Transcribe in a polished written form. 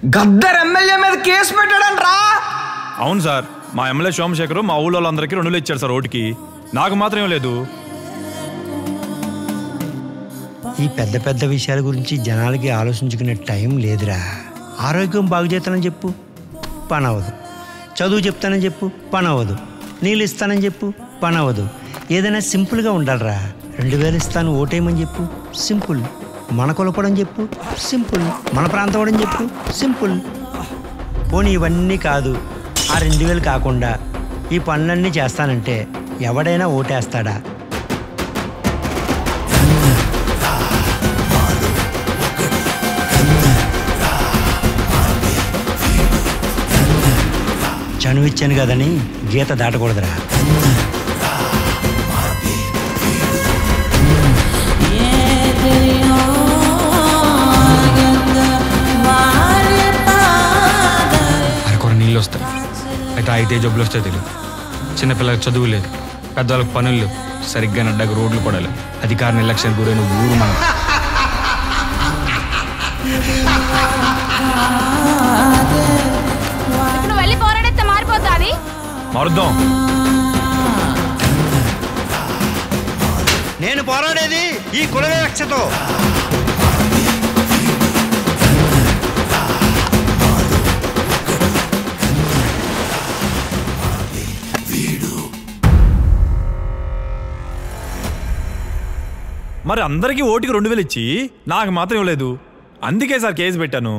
Gaddar MLA మీద case పెట్టాడంట్రా. అవును sir, మా ఎమ్మెల్యే సోమశేఖర్ మా ఊళ్ళో వాళ్ళందరికీ 2 ఇచ్చారు సార్ ఓటుకి, నాకు మాత్రం లేదు. ఈ పెద్ద పెద్ద విషయాల గురించి జనాలకి ఆలోచించుకునే టైం లేదురా. ఆరోగ్యం బాగు చేస్తానని చెప్పు, పని అవ్వదు. చదువు చెప్తానని చెప్పు, పని అవ్వదు. నీళ్ళు ఇస్తానని చెప్పు, పని అవ్వదు. ఏదైనా సింపుల్గా ఉండాలిరా. 2000 ఇస్తాను ఓటేయమని చెప్పు, సింపుల్. మన కొలపడం చెప్పు, సింపుల్. మన ప్రాంతం అని చెప్పు, సింపుల్. పోనీ ఇవన్నీ కాదు, ఆ 2000 కాకుండా ఈ పనులన్నీ చేస్తానంటే ఎవడైనా ఓటేస్తాడా? చనువిచ్చాను కదని గీత దాటకూడదురా. అరకొర నీళ్ళు వస్తాయి, అయితే 5 జబ్బులు వస్తాయి తెలియదు. చిన్నపిల్లలకు చదువు లేదు, పెద్దవాళ్ళకి పనులు లేవు, సరిగ్గా నడ్డకు రోడ్లు పడాలి. అధికార నిర్లక్ష్యం గురైన ఊరు మనం. మారుద్దాం. నేను పోరాడేది ఈ కుల వివక్షతో. మరి అందరికీ ఓటుకి 2000 ఇచ్చి నాకు మాత్రం ఇవ్వలేదు, అందుకే సార్ కేసు పెట్టాను.